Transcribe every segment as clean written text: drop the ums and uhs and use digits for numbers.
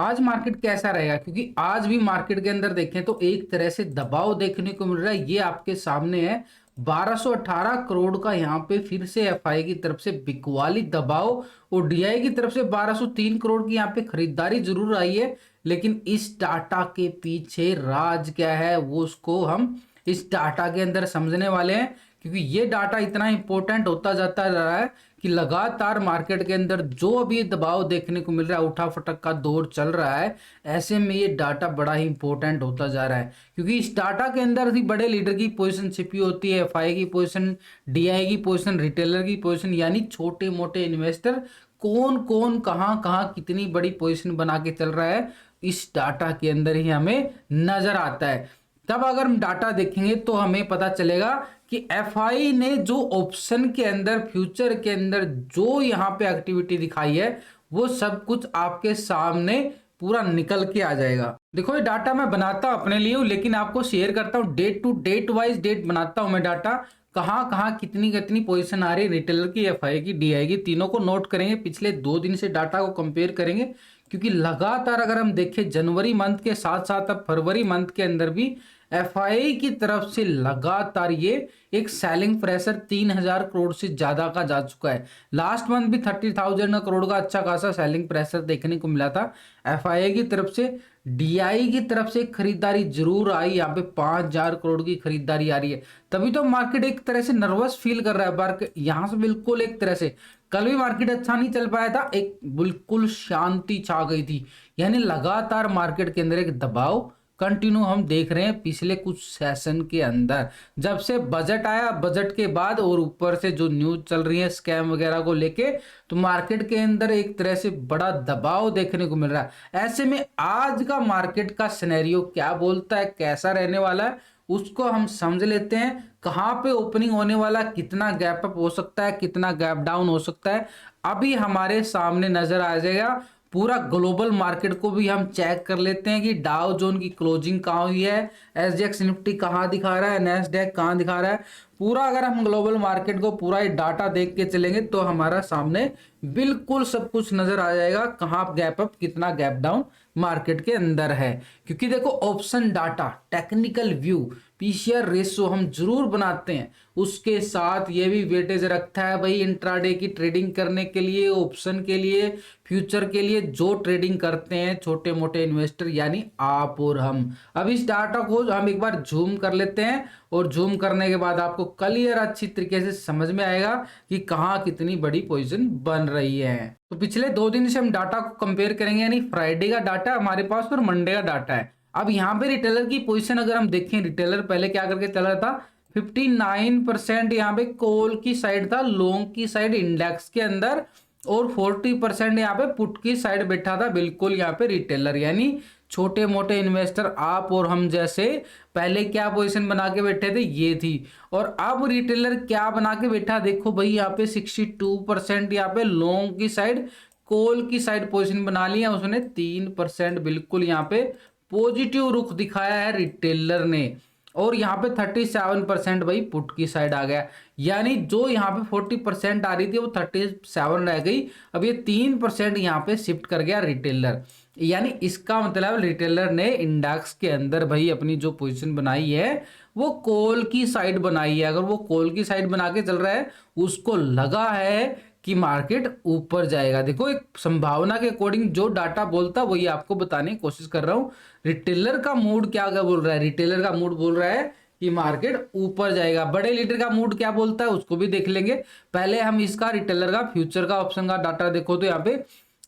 आज मार्केट कैसा रहेगा? क्योंकि आज भी मार्केट के अंदर देखें तो एक तरह से दबाव देखने को मिल रहा है। ये आपके सामने है 1218 करोड़ का यहाँ पे फिर से एफआई की तरफ से बिकवाली दबाव और डीआई की तरफ से 1203 करोड़ की यहाँ पे खरीदारी जरूर आई है। लेकिन इस डाटा के पीछे राज क्या है वो उसको हम इस डाटा के अंदर समझने वाले हैं। क्योंकि ये डाटा इतना इंपॉर्टेंट होता जाता जा रहा है कि लगातार मार्केट के अंदर जो अभी दबाव देखने को मिल रहा है, उठा फटक का दौर चल रहा है, ऐसे में ये डाटा बड़ा ही इंपॉर्टेंट होता जा रहा है। क्योंकि इस डाटा के अंदर ही बड़े लीडर की पोजीशन छिपी होती है, एफआई की पोजीशन, डीआई की पोजीशन, रिटेलर की पोजीशन, यानी छोटे मोटे इन्वेस्टर कौन कौन कहाँ कहाँ कितनी बड़ी पोजीशन बना के चल रहा है, इस डाटा के अंदर ही हमें नजर आता है। तब अगर हम डाटा देखेंगे तो हमें पता चलेगा कि एफआई ने जो ऑप्शन के अंदर, फ्यूचर के अंदर जो यहाँ पे एक्टिविटी दिखाई है, वो सब कुछ आपके सामने पूरा निकल के आ जाएगा। देखो ये डाटा मैं बनाता हूं अपने लिए हूं, लेकिन आपको शेयर करता हूं date to date wise date बनाता हूं मैं डाटा, कहाँ कहाँ कितनी कितनी पोजीशन आ रही है रिटेलर की, एफआई की, डीआई की, तीनों को नोट करेंगे। पिछले 2 दिन से डाटा को कंपेयर करेंगे। क्योंकि लगातार अगर हम देखें जनवरी मंथ के साथ साथ अब फरवरी मंथ के अंदर भी एफआई की तरफ से लगातार ये एक सेलिंग प्रेशर 3000 करोड़ से ज्यादा का जा चुका है। लास्ट मंथ भी 30,000 करोड़ का अच्छा खासा सेलिंग प्रेशर देखने को मिला था एफआई की तरफ से। डीआई की तरफ से खरीदारी जरूर आई, यहाँ पे 5000 करोड़ की खरीदारी आ रही है। तभी तो मार्केट एक तरह से नर्वस फील कर रहा है। मार्केट यहाँ से बिल्कुल एक तरह से कल भी मार्केट अच्छा नहीं चल पाया था, एक बिल्कुल शांति छा गई थी। यानी लगातार मार्केट के अंदर एक दबाव कंटिन्यू हम देख रहे हैं पिछले कुछ सेशन के अंदर। जब से बजट आया, बजट के बाद और ऊपर से जो न्यूज चल रही है स्कैम वगैरह को लेके, तो मार्केट के अंदर एक तरह से बड़ा दबाव देखने को मिल रहा है। ऐसे में आज का मार्केट का सिनेरियो क्या बोलता है, कैसा रहने वाला है, उसको हम समझ लेते हैं। कहाँ पे ओपनिंग होने वाला, कितना गैप अप हो सकता है, कितना गैप डाउन हो सकता है, अभी हमारे सामने नजर आ जाएगा। पूरा ग्लोबल मार्केट को भी हम चेक कर लेते हैं कि डाउ जोन की क्लोजिंग कहाँ हुई है, एसजीएक्स निफ्टी कहाँ दिखा रहा है, नेस्डैक कहाँ दिखा रहा है। पूरा अगर हम ग्लोबल मार्केट को पूरा डाटा देख के चलेंगे तो हमारा सामने बिल्कुल सब कुछ नजर आ जाएगा, कहाँ गैप अप कितना गैप डाउन मार्केट के अंदर है। क्योंकि देखो option data, technical view, PCR ratio हम जरूर बनाते हैं, उसके साथ ये भी वेटेज रखता है भाई इंट्राडे की ट्रेडिंग करने के लिए, ऑप्शन के लिए, फ्यूचर के लिए जो ट्रेडिंग करते हैं छोटे मोटे इन्वेस्टर यानी आप और हम। अब इस डाटा को हम एक बार जूम कर लेते हैं और जूम करने के बाद आपको क्लियर अच्छी तरीके से समझ में आएगा कि कहाँ कितनी बड़ी पोजीशन बन रही है। तो पिछले 2 दिन से हम डाटा को कंपेयर करेंगे, यानी फ्राइडे का डाटा हमारे पास और मंडे का डाटा है। अब यहाँ पे रिटेलर की पोजीशन अगर हम देखें, रिटेलर पहले क्या करके चल रहा था, 59% यहाँ पे कॉल की साइड था, लॉन्ग की साइड इंडेक्स के अंदर, और 40% यहाँ पे पुट की साइड बैठा था बिल्कुल यहाँ पे रिटेलर, यानी छोटे मोटे इन्वेस्टर आप और हम जैसे। पहले क्या पोजीशन बना के बैठे थे, ये थी। और अब रिटेलर क्या बना के बैठा, देखो भाई यहाँ पे 62% यहाँ पे लॉन्ग की साइड, कॉल की साइड पोजीशन बना ली है उसने। 3% बिल्कुल यहाँ पे पॉजिटिव रुख दिखाया है रिटेलर ने। और यहाँ पे 37% भाई पुट की साइड आ गया, यानी जो यहाँ पे 40% आ रही थी वो 37 रह गई। अब ये 3% यहाँ पे शिफ्ट कर गया रिटेलर। यानी इसका मतलब रिटेलर ने इंडेक्स के अंदर भाई अपनी जो पोजीशन बनाई है वो कॉल की साइड बनाई है। अगर वो कॉल की साइड बना के चल रहा है, उसको लगा है कि मार्केट ऊपर जाएगा। देखो एक संभावना के अकॉर्डिंग जो डाटा बोलता है वही आपको बताने की कोशिश कर रहा हूं। रिटेलर का मूड क्या क्या बोल रहा है, रिटेलर का मूड बोल रहा है कि मार्केट ऊपर जाएगा। बड़े लीडर का मूड क्या बोलता है उसको भी देख लेंगे। पहले हम इसका रिटेलर का फ्यूचर का ऑप्शन का डाटा देखो तो यहाँ पे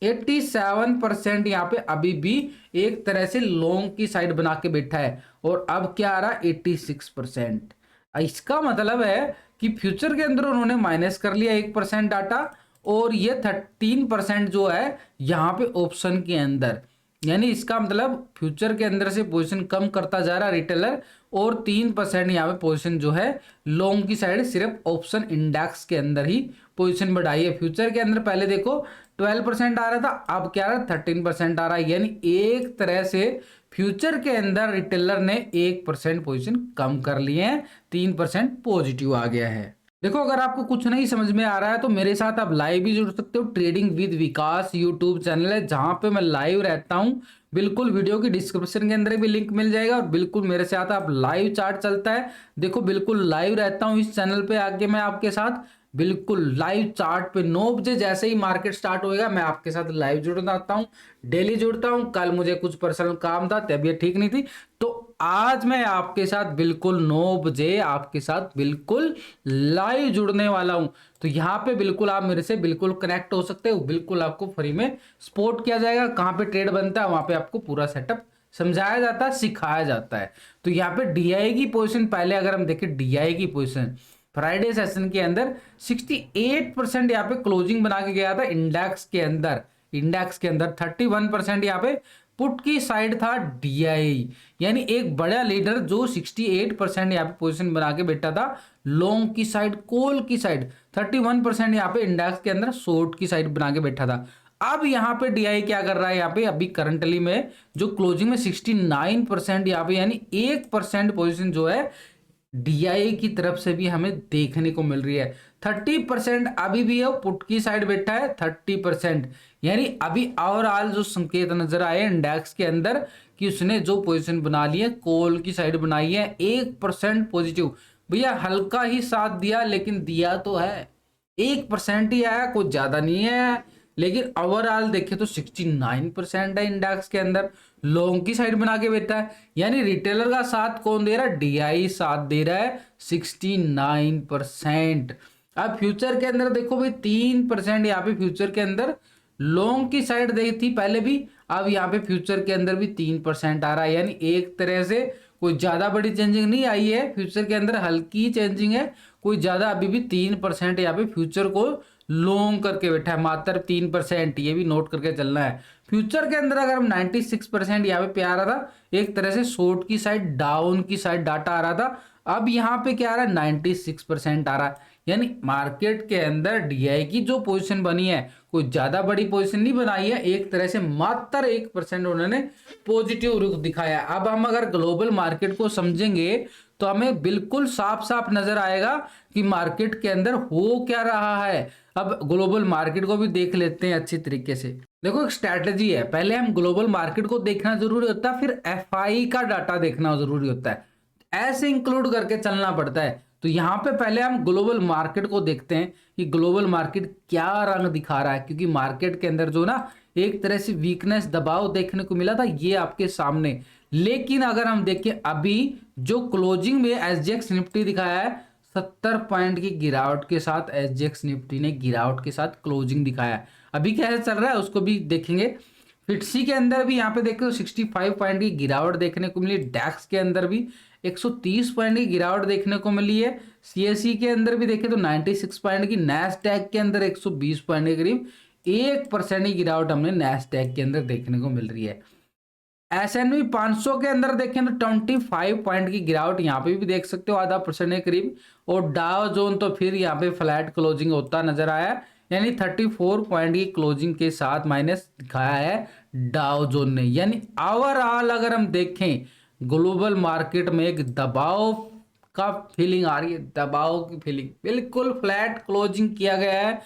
87% यहाँ पे अभी भी एक तरह से लॉन्ग की साइड बना के बैठा है। और अब क्या आ रहा है, 86%। इसका मतलब है कि फ्यूचर के अंदर उन्होंने माइनस कर लिया 1% डाटा, और ये 13% जो है यहाँ पे ऑप्शन के अंदर, यानी इसका मतलब फ्यूचर के अंदर से पोजीशन कम करता जा रहा रिटेलर, और 3% यहाँ पे पोजीशन जो है लॉन्ग की साइड सिर्फ ऑप्शन इंडेक्स के अंदर ही पोजीशन बढ़ाई है। फ्यूचर के अंदर पहले देखो 12% आ रहा था, अब क्या आ रहा है, 13% आ रहा है। यानी एक तरह से फ्यूचर के अंदर रिटेलर ने 1% पोजीशन कम कर लिए हैं, 3% पॉजिटिव आ गया है। देखो, अगर आपको कुछ नहीं समझ में आ रहा है तो मेरे साथ आप लाइव भी जुड़ सकते हो। Trading with Vikas YouTube channel है जहां पे मैं लाइव रहता हूं। बिल्कुल वीडियो की डिस्क्रिप्शन के अंदर भी लिंक मिल जाएगा और बिल्कुल मेरे साथ आप लाइव चार्ट चलता है। देखो, बिल्कुल लाइव रहता हूं इस चैनल पे आके मैं आपके साथ बिल्कुल लाइव चार्ट पे 9 बजे जैसे ही मार्केट स्टार्ट होएगा मैं आपके साथ लाइव जुड़ जाता हूँ। डेली जुड़ता हूँ। कल मुझे कुछ पर्सनल काम था, तबीयत ठीक नहीं थी, तो आज मैं आपके साथ बिल्कुल 9 बजे आपके साथ बिल्कुल लाइव जुड़ने वाला हूं। तो यहाँ पे बिल्कुल आप मेरे से बिल्कुल कनेक्ट हो सकते हो। बिल्कुल आपको फ्री में सपोर्ट किया जाएगा। कहाँ पे ट्रेड बनता है वहां पे आपको पूरा सेटअप समझाया जाता है, सिखाया जाता है। तो यहाँ पे डीआई की पोजीशन पहले अगर हम देखें, डीआई की पोजीशन फ्राइडे सेशन के अंदर 68% यहाँ पे क्लोजिंग बना के गया था। इंडेक्स के अंदर 31% यहाँ पे पुट की साइड था डीआई, यानी एक बड़ा लीडर जो 68% यहाँ पे पोजीशन बना के बैठा था लॉन्ग की साइड, कॉल की साइड। 31% यहाँ पे इंडेक्स के अंदर शॉर्ट की साइड बना के बैठा था। अब यहाँ पे डीआई क्या कर रहा है, यहाँ पे अभी करंटली में जो क्लोजिंग में 69% यहाँ पे, यानी 1% पोजीशन जो है डीआई की तरफ से भी हमें देखने को मिल रही है। 30% अभी भी है वो पुट की साइड बैठा है। 30% यानी अभी ओवरऑल जो संकेत नजर आए इंडेक्स के अंदर कि उसने जो पोजीशन बना ली है कॉल की साइड बनाई है 1% पॉजिटिव। भैया हल्का ही साथ दिया लेकिन दिया तो है, 1% ही आया, कुछ ज्यादा नहीं है। लेकिन ओवरऑल देखे तो 69% है इंडेक्स के अंदर। लॉन्ग की साइड बना के बैठा है, यानी रिटेलर का साथ कौन दे रहा है, डीआई साथ दे रहा है 69%। अब फ्यूचर के अंदर देखो भाई 3% यहाँ पे फ्यूचर के अंदर लॉन्ग की साइड देखी थी पहले भी, अब यहाँ पे फ्यूचर के अंदर भी 3% आ रहा है। यानी एक तरह से कोई ज्यादा बड़ी चेंजिंग नहीं आई है फ्यूचर के अंदर, हल्की चेंजिंग है, कोई ज्यादा। अभी भी 3% यहाँ पे फ्यूचर को लॉन्ग करके बैठा है, मात्र 3%। ये भी नोट करके चलना है। फ्यूचर के अंदर अगर हम 96% यहाँ पे आ रहा था, एक तरह से शॉर्ट की साइड, डाउन की साइड डाटा आ रहा था। अब यहाँ पे क्या आ रहा है, 96% आ रहा है। यानी मार्केट के अंदर डीआई की जो पोजीशन बनी है कोई ज्यादा बड़ी पोजीशन नहीं बनाई है, एक तरह से मात्र 1% उन्होंने पॉजिटिव रुख दिखाया। अब हम अगर ग्लोबल मार्केट को समझेंगे तो हमें बिल्कुल साफ साफ नजर आएगा कि मार्केट के अंदर हो क्या रहा है। अब ग्लोबल मार्केट को भी देख लेते हैं अच्छी तरीके से। देखो, एक स्ट्रैटेजी है, पहले हम ग्लोबल मार्केट को देखना जरूरी होता है, फिर एफआई का डाटा देखना जरूरी होता है, ऐसे इंक्लूड करके चलना पड़ता है। तो यहाँ पे पहले हम ग्लोबल मार्केट को देखते हैं कि ग्लोबल मार्केट क्या रंग दिखा रहा है, क्योंकि मार्केट के अंदर जो ना एक तरह से वीकनेस, दबाव देखने को मिला था, ये आपके सामने। लेकिन अगर हम देखें अभी जो क्लोजिंग में एसजीएक्स निफ्टी दिखाया है 70 पॉइंट की गिरावट के साथ, एसजीएक्स निफ्टी ने गिरावट के साथ क्लोजिंग दिखाया है। अभी क्या चल रहा है उसको भी देखेंगे। फिट्सी के अंदर भी यहाँ पे देखे तो 65 पॉइंट की गिरावट देखने को मिली। डैक्स के अंदर भी 130 पॉइंट की गिरावट देखने को मिली है। सीएसई के अंदर भी देखे तो 96 पॉइंट की। नैस्डैक के अंदर 120 पॉइंट के करीब 1% की गिरावट हमने नैस्डैक के अंदर देखने को मिल रही है। एसएनपी 500 के अंदर देखें तो 25 पॉइंट की गिरावट यहाँ पे भी देख सकते हो, आधा परसेंट के करीब। और डाउ जोन तो फिर यहाँ पे फ्लैट क्लोजिंग होता नजर आया, यानी 34 पॉइंट की क्लोजिंग के साथ माइनस दिखाया है डाउ जोन ने। यानी ओवरऑल अगर हम देखें ग्लोबल मार्केट में एक दबाव का फीलिंग आ रही है, दबाव की फीलिंग। बिल्कुल फ्लैट क्लोजिंग किया गया है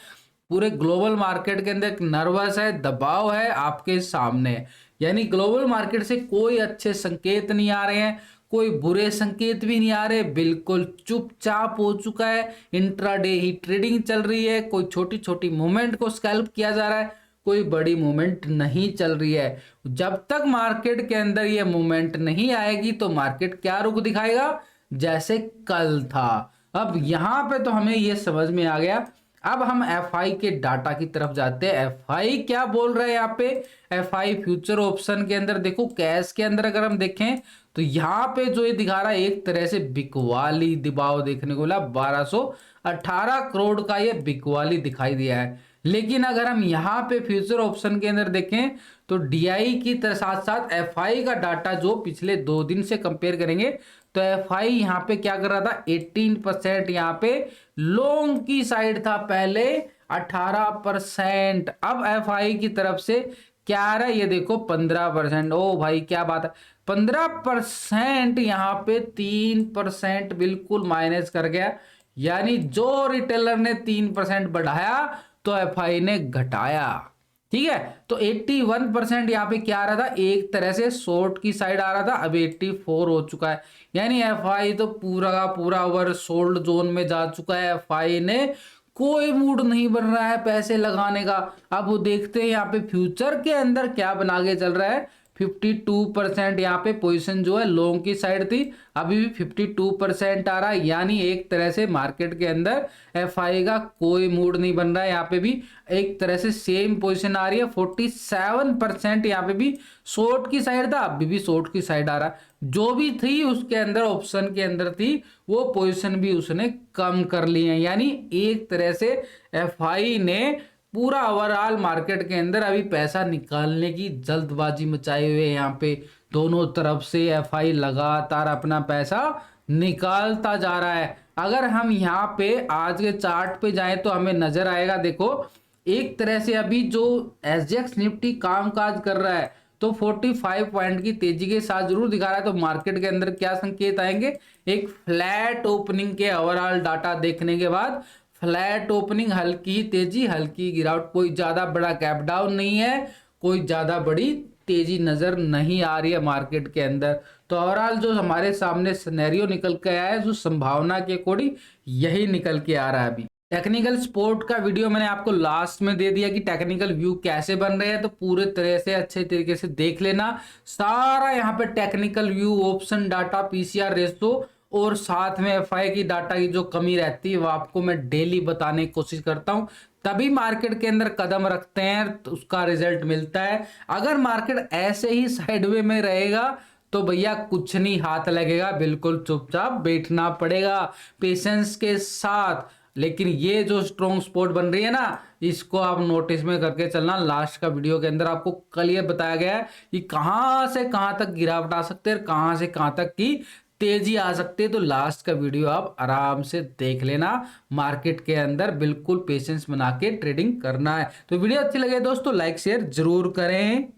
पूरे ग्लोबल मार्केट के अंदर। एक नर्वस है, दबाव है, आपके सामने। यानी ग्लोबल मार्केट से कोई अच्छे संकेत नहीं आ रहे हैं, कोई बुरे संकेत भी नहीं आ रहे, बिल्कुल चुपचाप हो चुका है। इंट्राडे ही ट्रेडिंग चल रही है, कोई छोटी छोटी मूवमेंट को स्कैल्प किया जा रहा है, कोई बड़ी मूवमेंट नहीं चल रही है। जब तक मार्केट के अंदर ये मूवमेंट नहीं आएगी तो मार्केट क्या रुख दिखाएगा, जैसे कल था। अब यहां पे तो हमें ये समझ में आ गया। अब हम एफआई के डाटा की तरफ जाते हैं। एफआई क्या बोल रहा है यहाँ पे, एफआई फ्यूचर ऑप्शन के अंदर देखो, कैश के अंदर अगर हम देखें तो यहाँ पे जो ये दिखा रहा है एक तरह से बिकवाली दबाव देखने को मिला। 1218 करोड़ का ये बिकवाली दिखाई दिया है। लेकिन अगर हम यहाँ पे फ्यूचर ऑप्शन के अंदर देखें तो डीआई की साथ साथ एफआई का डाटा जो पिछले 2 दिन से कंपेयर करेंगे तो एफआई यहाँ पे क्या कर रहा था, 18% यहाँ पे लॉन्ग की साइड था पहले, 18%। अब एफआई की तरफ से क्या आ रहा है, ये देखो 15%। ओ भाई क्या बात है, 15% यहाँ पे 3% बिल्कुल माइनस कर गया। यानी जो रिटेलर ने 3% बढ़ाया तो एफआई ने घटाया। ठीक है, तो 81% यहाँ पे क्या आ रहा था, एक तरह से शॉर्ट की साइड आ रहा था, अब 84 हो चुका है। यानी एफआई तो पूरा का पूरा ओवर सोल्ड जोन में जा चुका है। एफआई ने कोई मूड नहीं बन रहा है पैसे लगाने का। अब वो देखते हैं यहाँ पे फ्यूचर के अंदर क्या बना के चल रहा है। 52% यहाँ पे पोजीशन जो है लॉन्ग की साइड थी, अभी भी 52% आ रहा है। यानी एक तरह से मार्केट के अंदर एफआई का कोई मूड नहीं बन रहा है। यहाँ पे भी एक तरह से सेम पोजीशन आ रही है। 47% यहाँ पे भी शॉर्ट की साइड था, अभी भी शॉर्ट की साइड आ रहा है। जो भी थी उसके अंदर ऑप्शन के अंदर थी, वो पोजीशन भी उसने कम कर ली है। यानी एक तरह से एफआई ने पूरा ओवरऑल मार्केट के अंदर अभी पैसा निकालने की जल्दबाजी मचाए हुए यहाँ पे दोनों तरफ से एफआई लगातार अपना पैसा निकालता जा रहा है। अगर हम यहाँ पे आज के चार्ट पे जाएं तो हमें नजर आएगा, देखो एक तरह से अभी जो एसजीएक्स निफ्टी कामकाज कर रहा है तो 45 पॉइंट की तेजी के साथ जरूर दिखा रहा है। तो मार्केट के अंदर क्या संकेत आएंगे, एक फ्लैट ओपनिंग के ओवरऑल डाटा देखने के बाद फ्लैट ओपनिंग, हल्की तेजी हल्की गिरावट, कोई ज्यादा बड़ा गैप डाउन नहीं है, कोई ज्यादा बड़ी तेजी नजर नहीं आ रही है मार्केट के अंदर। तो ओवरऑल जो हमारे सामने सिनेरियो निकल के आया है, जो संभावना के अकॉर्डिंग यही निकल के आ रहा है। अभी टेक्निकल सपोर्ट का वीडियो मैंने आपको लास्ट में दे दिया कि टेक्निकल व्यू कैसे बन रहे हैं, तो पूरे तरह से अच्छे तरीके से देख लेना सारा। यहाँ पे technical view, option data, PCR ratio और साथ में एफआई की डाटा की जो कमी रहती है वो आपको मैं डेली बताने की कोशिश करता हूं, तभी मार्केट के अंदर कदम रखते हैं तो उसका रिजल्ट मिलता है। अगर मार्केट ऐसे ही साइडवे में रहेगा तो भैया कुछ नहीं हाथ लगेगा, बिल्कुल चुपचाप बैठना पड़ेगा पेशेंस के साथ। लेकिन ये जो स्ट्रॉन्ग स्पॉट बन रही है ना, इसको आप नोटिस में करके चलना। लास्ट का वीडियो के अंदर आपको क्लियर बताया गया है कि कहां से कहां तक गिरावट आ सकते हैं और कहां से कहां तक की तेजी आ सकती है। तो लास्ट का वीडियो आप आराम से देख लेना। मार्केट के अंदर बिल्कुल पेशेंस बना के ट्रेडिंग करना है। तो वीडियो अच्छी लगे दोस्तों लाइक शेयर जरूर करें।